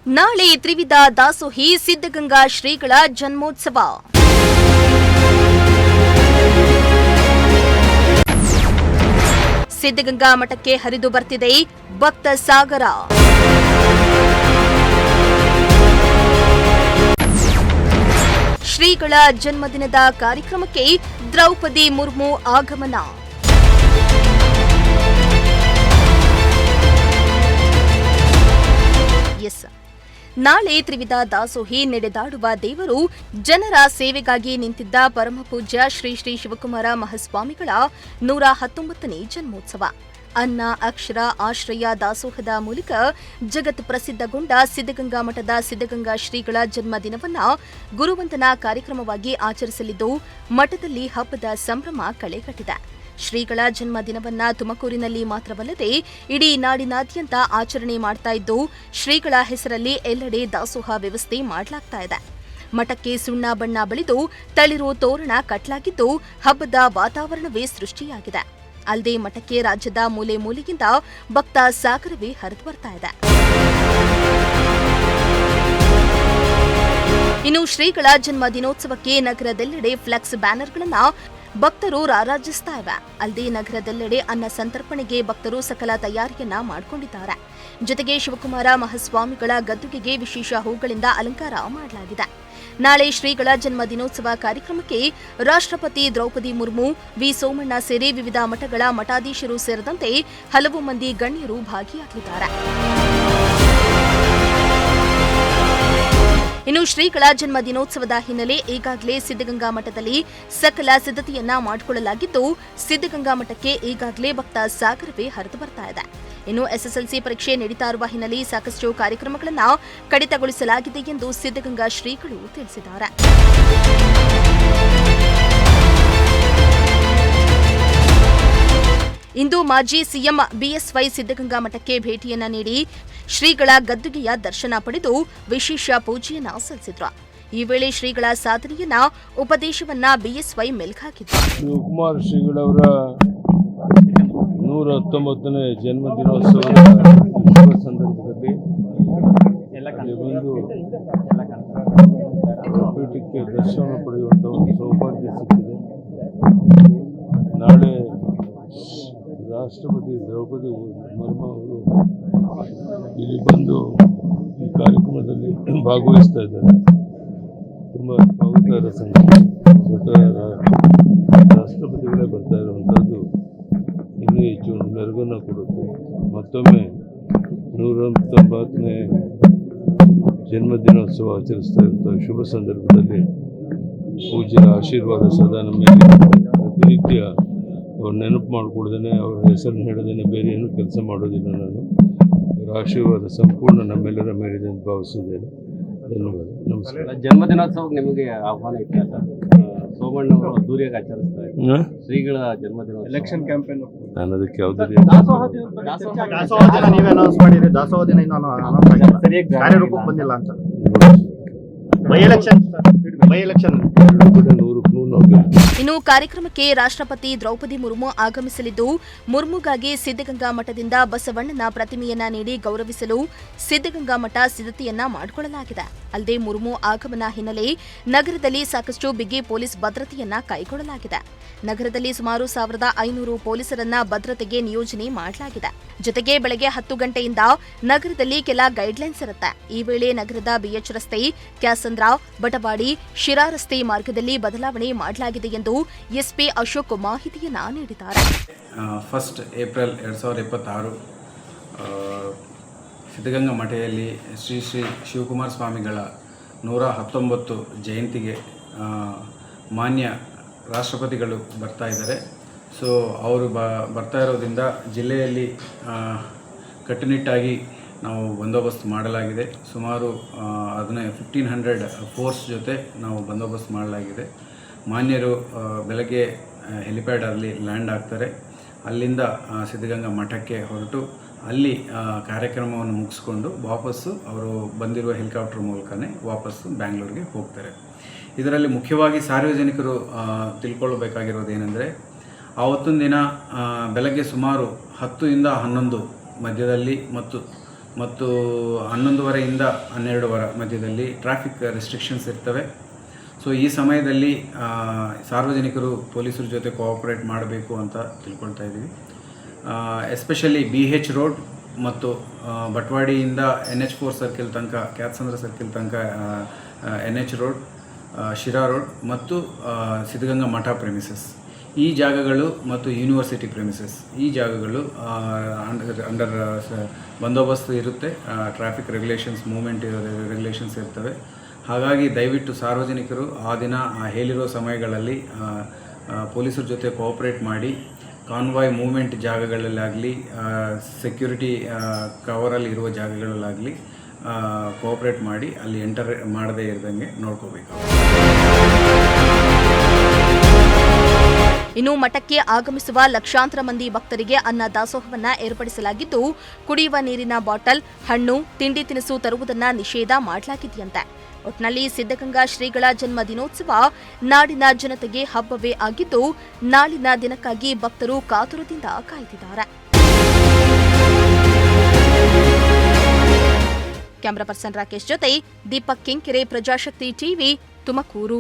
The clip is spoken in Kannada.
ನಾಳೆ ತ್ರಿವಿಧ ದಾಸೋಹಿ ಸಿದ್ಧಗಂಗಾ ಶ್ರೀಗಳ ಜನ್ಮೋತ್ಸವ. ಸಿದ್ಧಗಂಗಾ ಮಠಕ್ಕೆ ಹರಿದು ಬರ್ತಿದೆ ಭಕ್ತ ಸಾಗರ. ಶ್ರೀಗಳ ಜನ್ಮದಿನದ ಕಾರ್ಯಕ್ರಮಕ್ಕೆ ದ್ರೌಪದಿ ಮುರ್ಮು ಆಗಮನ. ನಾಳೆ ತ್ರಿವಿಧ ದಾಸೋಹಿ ನಡೆದಾಡುವ ದೇವರು ಜನರ ಸೇವೆಗಾಗಿ ನಿಂತಿದ್ದ ಪರಮಪೂಜ್ಯ ಶ್ರೀ ಶ್ರೀ ಶಿವಕುಮಾರ ಮಹಾಸ್ವಾಮಿಗಳ 119ನೇ ಜನ್ಮೋತ್ಸವ. ಅನ್ನ ಅಕ್ಷರ ಆಶ್ರಯ ದಾಸೋಹದ ಮೂಲಕ ಜಗತ್ ಪ್ರಸಿದ್ಧಗೊಂಡ ಸಿದ್ಧಗಂಗಾ ಮಠದ ಸಿದ್ಧಗಂಗಾ ಶ್ರೀಗಳ ಜನ್ಮದಿನವನ್ನು ಗುರುವಂದನಾ ಕಾರ್ಯಕ್ರಮವಾಗಿ ಆಚರಿಸಲಿದ್ದು ಮಠದಲ್ಲಿ ಹಬ್ಬದ ಸಂಭ್ರಮ ಕಳೆಗಟ್ಟಿದೆ. ಶ್ರೀಗಳ ಜನ್ಮದಿನವನ್ನ ತುಮಕೂರಿನಲ್ಲಿ ಮಾತ್ರವಲ್ಲದೆ ಇಡೀ ನಾಡಿನಾದ್ಯಂತ ಆಚರಣೆ ಮಾಡ್ತಾ ಇದ್ದು ಶ್ರೀಗಳ ಹೆಸರಲ್ಲಿ ಎಲ್ಲೆಡೆ ದಾಸೋಹ ವ್ಯವಸ್ಥೆ ಮಾಡಲಾಗ್ತಾ ಇದೆ. ಮಠಕ್ಕೆ ಸುಣ್ಣ ಬಣ್ಣ ಬಳಿದು ತಳಿರು ತೋರಣ ಕಟ್ಟಲಾಗಿದ್ದು ಹಬ್ಬದ ವಾತಾವರಣವೇ ಸೃಷ್ಟಿಯಾಗಿದೆ. ಅಲ್ಲದೆ ಮಠಕ್ಕೆ ರಾಜ್ಯದ ಮೂಲೆ ಮೂಲೆಯಿಂದ ಭಕ್ತ ಸಾಗರವೇ ಹರಿದು ಬರ್ತಾ ಇದೆ. ಇನ್ನು ಶ್ರೀಗಳ ಜನ್ಮ ದಿನೋತ್ಸವಕ್ಕೆ ನಗರದೆಲ್ಲೆಡೆ ಫ್ಲೆಕ್ಸ್ ಬ್ಯಾನರ್ಗಳನ್ನು ಭಕ್ತರು ರಾರಾಜಿಸ್ತಾ ಇವೆ. ಅಲ್ಲದೆ ನಗರದೆಲ್ಲೆಡೆ ಅನ್ನ ಸಂತರ್ಪಣೆಗೆ ಭಕ್ತರು ಸಕಲ ತಯಾರಿಯನ್ನ ಮಾಡಿಕೊಂಡಿದ್ದಾರೆ. ಜೊತೆಗೆ ಶಿವಕುಮಾರ ಮಹಾಸ್ವಾಮಿಗಳ ಗದ್ದುಗೆಗೆ ವಿಶೇಷ ಹೂಗಳಿಂದ ಅಲಂಕಾರ ಮಾಡಲಾಗಿದೆ. ನಾಳೆ ಶ್ರೀಗಳ ಜನ್ಮ ದಿನೋತ್ಸವ ಕಾರ್ಯಕ್ರಮಕ್ಕೆ ರಾಷ್ಟ್ರಪತಿ ದ್ರೌಪದಿ ಮುರ್ಮು, ವಿ ಸೋಮಣ್ಣ ಸೇರಿ ವಿವಿಧ ಮಠಗಳ ಮಠಾಧೀಶರು ಸೇರಿದಂತೆ ಹಲವು ಮಂದಿ ಗಣ್ಯರು ಭಾಗಿಯಾಗಲಿದ್ದಾರೆ. ಇನ್ನು ಶ್ರೀಗಳ ಜನ್ಮ ದಿನೋತ್ಸವದ ಹಿನ್ನೆಲೆ ಈಗಾಗಲೇ ಸಿದ್ಧಗಂಗಾ ಮಠದಲ್ಲಿ ಸಕಲ ಸಿದ್ಧತೆಯನ್ನ ಮಾಡಿಕೊಳ್ಳಲಾಗಿದ್ದು ಸಿದ್ಧಗಂಗಾ ಮಠಕ್ಕೆ ಈಗಾಗಲೇ ಭಕ್ತ ಸಾಗರವೇ ಹರಿದು ಬರ್ತಾ ಇದೆ. ಇನ್ನು ಎಸ್ಎಸ್ಎಲ್ಸಿ ಪರೀಕ್ಷೆ ನಡೀತಾ ಇರುವ ಹಿನ್ನೆಲೆ ಸಾಕಷ್ಟು ಕಾರ್ಯಕ್ರಮಗಳನ್ನು ಕಡಿತಗೊಳಿಸಲಾಗಿದೆ ಎಂದು ಸಿದ್ಧಗಂಗಾ ಶ್ರೀಗಳು ತಿಳಿಸಿದ್ದಾರೆ. ಇಂದು ಮಾಜಿ ಸಿಎಂ ಬಿಎಸ್ವೈ ಸಿದ್ಧಗಂಗಾ ಮಠಕ್ಕೆ ಭೇಟಿಯನ್ನ ನೀಡಿ ಶ್ರೀಗಳ ಗದ್ದುಗೆಯ ದರ್ಶನ ಪಡೆದು ವಿಶೇಷ ಪೂಜೆಯನ್ನ ಸಲ್ಲಿಸಿದ್ರು. ಈ ವೇಳೆ ಶ್ರೀಗಳ ಸಾಧನೆಯನ್ನ ಉಪದೇಶವನ್ನ ಬಿಎಸ್ವೈ ಮೆಲುಕಾಕಿದ್ರು. ಶಿವಕುಮಾರ ಶ್ರೀಗಳವರ 119ನೇ ಜನ್ಮ ದಿನೋತ್ಸವದ ಶುಭ ಸಂದರ್ಭದಲ್ಲಿ ಪೀಠಕ್ಕೆ ದರ್ಶನ ಪಡೆಯುವಂಥ ಒಂದು ಸೌಭಾಗ್ಯ ಸಿಕ್ಕಿದೆ. ನಾಳೆ ರಾಷ್ಟ್ರಪತಿ ದ್ರೌಪದಿ ಮುರ್ಮು ಅವರು ಇಲ್ಲಿ ಬಂದು ಈ ಕಾರ್ಯಕ್ರಮದಲ್ಲಿ ಭಾಗವಹಿಸ್ತಾ ಇದ್ದಾರೆ. ತುಂಬ ಸ್ವಾಗತಾರ್ಹ ಸಂಗತಿ. ಸ್ವತಃ ರಾಷ್ಟ್ರಪತಿಗಳೇ ಬರ್ತಾ ಇರುವಂಥದ್ದು ಇನ್ನೂ ಹೆಚ್ಚು ಒಂದು ಮೆರುಗನ್ನು ಕೊಡುತ್ತೆ. ಮತ್ತೊಮ್ಮೆ 119ನೇ ಜನ್ಮದಿನೋತ್ಸವ ಆಚರಿಸ್ತಾ ಇರುವಂಥ ಶುಭ ಸಂದರ್ಭದಲ್ಲಿ ಪೂಜ್ಯರ ಆಶೀರ್ವಾದ ಸದಾ ನಮ್ಮ ಮೇಲೆ ಪ್ರತಿನಿತ್ಯ ಅವ್ರ ನೆನಪು ಮಾಡಿಕೊಡ್ದೇನೆ, ಅವರ ಹೆಸರನ್ನು ಹೇಳದೇನೆ ಬೇರೆ ಏನೂ ಕೆಲಸ ಮಾಡೋದಿಲ್ಲ. ನಾನು ಅವರ ಆಶೀರ್ವಾದ ಸಂಪೂರ್ಣ ನಮ್ಮೆಲ್ಲರ ಮೇಲಿದೆ ಅಂತ ಭಾವಿಸಿದ್ದೇನೆ. ಧನ್ಯವಾದ. ನಮಸ್ಕಾರ. ಜನ್ಮದಿನೋತ್ಸವಕ್ಕೆ ನಿಮಗೆ ಆಹ್ವಾನ ಇತ್ತು ಸರ್. ಸೋಮಣ್ಣ ಅವರು ಅದ್ದೂರಿಯಾಗಿ ಆಚರಿಸ್ತಾ ಇದ್ದಾರೆ ಶ್ರೀಗಳ ಜನ್ಮದಿನ ಎಲೆಕ್ಷನ್ ಕ್ಯಾಂಪೇನ್. ನಾನು ಅದಕ್ಕೆ ಯಾವುದೇ ನೀವೇ ಅನೌನ್ಸ್ ಮಾಡಿರಿ. ದಾಸೋಹ ದಿನ ಇನ್ನೂ ಅನೌನ್ಸ್ ಆಗಿಲ್ಲ, ಸರಿಯಾಗಿ ಕಾರ್ಯರೂಪಕ್ಕೆ ಬಂದಿಲ್ಲ ಅಂತ. ಬೈ ಎಲೆಕ್ಷನ್ ಇನ್ನು ಕಾರ್ಯಕ್ರಮಕ್ಕೆ ರಾಷ್ಟ್ರಪತಿ ದ್ರೌಪದಿ ಮುರ್ಮು ಆಗಮಿಸಲಿದ್ದು ಮುರ್ಮುಗಾಗಿ ಸಿದ್ಧಗಂಗಾ ಮಠದಿಂದ ಬಸವಣ್ಣನ ಪ್ರತಿಮೆಯನ್ನ ನೀಡಿ ಗೌರವಿಸಲು ಸಿದ್ಧಗಂಗಾ ಮಠ ಸಿದ್ಧತೆಯನ್ನ ಮಾಡಿಕೊಳ್ಳಲಾಗಿದೆ. ಅಲ್ಲದೆ ಮುರ್ಮು ಆಗಮನ ಹಿನ್ನೆಲೆ ನಗರದಲ್ಲಿ ಸಾಕಷ್ಟು ಬಿಗಿ ಪೊಲೀಸ್ ಭದ್ರತೆಯನ್ನ ಕೈಗೊಳ್ಳಲಾಗಿದೆ. ನಗರದಲ್ಲಿ ಸುಮಾರು 1500 ಪೊಲೀಸರನ್ನ ಭದ್ರತೆಗೆ ನಿಯೋಜನೆ ಮಾಡಲಾಗಿದೆ. ಜೊತೆಗೆ ಬೆಳಗ್ಗೆ 10 ಗಂಟೆಯಿಂದ ನಗರದಲ್ಲಿ ಕೆಲ ಗೈಡ್ಲೈನ್ಸ್ ಇರುತ್ತೆ. ಈ ವೇಳೆ ನಗರದ ಬಿಎಚ್ ರಸ್ತೆ, ಕ್ಯಾಸಂದ್ರ, ಬಟವಾಡಿ, ಶಿರಾ ರಸ್ತೆ ಮಾರ್ಗದಲ್ಲಿ ಬದಲಾವಣೆ ಮಾಡಲಾಗಿದೆ ಎಂದು ಎಸ್ಪಿ ಅಶೋಕ್ ಮಾಹಿತಿಯನ್ನ ನೀಡಿದ್ದಾರೆ. 1 ಏಪ್ರಿಲ್ 2026 ಸಿದ್ಧಗಂಗಾ ಮಠದಲ್ಲಿ ಶ್ರೀ ಶ್ರೀ ಶಿವಕುಮಾರ ಸ್ವಾಮಿಗಳ 119 ಜಯಂತಿಗೆ ಮಾನ್ಯ ರಾಷ್ಟ್ರಪತಿಗಳು ಬರ್ತಾ ಇದ್ದಾರೆ. ಸೊ ಅವರು ಬರ್ತಾ ಇರೋದ್ರಿಂದ ಜಿಲ್ಲೆಯಲ್ಲಿ ಕಟ್ಟುನಿಟ್ಟಾಗಿ ನಾವು ಬಂದೋಬಸ್ತ್ ಮಾಡಲಾಗಿದೆ. ಸುಮಾರು ಅದನ್ನೇ 1500 ಫೋರ್ಸ್ ಜೊತೆ ನಾವು ಬಂದೋಬಸ್ತ್ ಮಾಡಲಾಗಿದೆ. ಮಾನ್ಯರು ಬೆಳಗ್ಗೆ ಹೆಲಿಪ್ಯಾಡಲ್ಲಿ ಲ್ಯಾಂಡ್ ಆಗ್ತಾರೆ. ಅಲ್ಲಿಂದ ಸಿದ್ಧಗಂಗಾ ಮಠಕ್ಕೆ ಹೊರಟು ಅಲ್ಲಿ ಕಾರ್ಯಕ್ರಮವನ್ನು ಮುಗಿಸ್ಕೊಂಡು ವಾಪಸ್ಸು ಅವರು ಬಂದಿರುವ ಹೆಲಿಕಾಪ್ಟರ್ ಮೂಲಕನೇ ವಾಪಸ್ಸು ಬ್ಯಾಂಗ್ಳೂರಿಗೆ ಹೋಗ್ತಾರೆ. ಇದರಲ್ಲಿ ಮುಖ್ಯವಾಗಿ ಸಾರ್ವಜನಿಕರು ತಿಳ್ಕೊಳ್ಬೇಕಾಗಿರೋದೇನೆಂದರೆ, ಆವತ್ತಿನ ದಿನ ಬೆಳಗ್ಗೆ ಸುಮಾರು 10 ಇಂದ 11 ಮಧ್ಯದಲ್ಲಿ ಮತ್ತು ಮತ್ತು 11:30ಯಿಂದ 12 ಮಧ್ಯದಲ್ಲಿ ಟ್ರಾಫಿಕ್ ರೆಸ್ಟ್ರಿಕ್ಷನ್ಸ್ ಇರ್ತವೆ. ಸೊ ಈ ಸಮಯದಲ್ಲಿ ಸಾರ್ವಜನಿಕರು ಪೊಲೀಸರ ಜೊತೆ ಕೋಆಪರೇಟ್ ಮಾಡಬೇಕು ಅಂತ ತಿಳ್ಕೊಳ್ತಾ ಇದ್ದೀವಿ. ಎಸ್ಪೆಷಲಿ BH ರೋಡ್ ಮತ್ತು ಬಟ್ವಾಡಿಯಿಂದ NH4 ಸರ್ಕಿಲ್ ತನಕ, ಕ್ಯಾತ್ಸಂದ್ರ ಸರ್ಕಿಲ್ ತನಕ NH ರೋಡ್, ಶಿರಾ ರೋಡ್ ಮತ್ತು ಸಿದ್ಧಗಂಗಾ ಮಠ ಪ್ರೆಮಿಸಸ್, ಈ ಜಾಗಗಳು ಮತ್ತು ಯೂನಿವರ್ಸಿಟಿ ಪ್ರೆಮಿಸಸ್, ಈ ಜಾಗಗಳು ಅಂಡರ್ ಬಂದೋಬಸ್ತ್ ಇರುತ್ತೆ. ಟ್ರಾಫಿಕ್ ರೆಗ್ಯುಲೇಷನ್ಸ್, ಮೂವ್ಮೆಂಟ್ ರೆಗ್ಯುಲೇಷನ್ಸ್ ಇರ್ತವೆ. ಹಾಗಾಗಿ ದಯವಿಟ್ಟು ಸಾರ್ವಜನಿಕರು ಆ ದಿನ ಹೇಳಿರೋ ಸಮಯಗಳಲ್ಲಿ ಪೊಲೀಸರ ಜೊತೆ ಕೋಆಪರೇಟ್ ಮಾಡಿ ಕಾನ್ವಾಯ್ ಮೂವ್ಮೆಂಟ್ ಜಾಗಗಳಲ್ಲಾಗಲಿ, ಸೆಕ್ಯೂರಿಟಿ ಕವರಲ್ಲಿ ಇರುವ ಜಾಗಗಳಲ್ಲಾಗಲಿ ಕೋಆಪರೇಟ್ ಮಾಡಿ ಅಲ್ಲಿ ಎಂಟರ್ ಮಾಡದೇ ಇರದಂಗೆ ನೋಡ್ಕೋಬೇಕು. ಇನ್ನು ಮಠಕ್ಕೆ ಆಗಮಿಸುವ ಲಕ್ಷಾಂತರ ಮಂದಿ ಭಕ್ತರಿಗೆ ಅನ್ನ ದಾಸೋಹವನ್ನ ಏರ್ಪಡಿಸಲಾಗಿದ್ದು, ಕುಡಿಯುವ ನೀರಿನ ಬಾಟಲ್, ಹಣ್ಣು, ತಿಂಡಿ ತಿನಿಸು ತರುವುದನ್ನ ನಿಷೇಧ ಮಾಡಲಾಗಿದೆಯಂತೆ. ಒಟ್ನಲ್ಲಿ ಸಿದ್ಧಗಂಗಾ ಶ್ರೀಗಳ ಜನ್ಮ ದಿನೋತ್ಸವ ನಾಡಿನ ಜನತೆಗೆ ಹಬ್ಬವೇ ಆಗಿದ್ದು, ನಾಳಿನ ದಿನಕ್ಕಾಗಿ ಭಕ್ತರು ಕಾತುರದಿಂದ ಕಾಯ್ದಿದ್ದಾರೆ. ಕ್ಯಾಮರಾ ಪರ್ಸನ್ ರಾಕೇಶ್ ಜೊತೆ ದೀಪಕ್ ಕಿಂಕೆರೆ, ಪ್ರಜಾಶಕ್ತಿ ಟಿವಿ, ತುಮಕೂರು.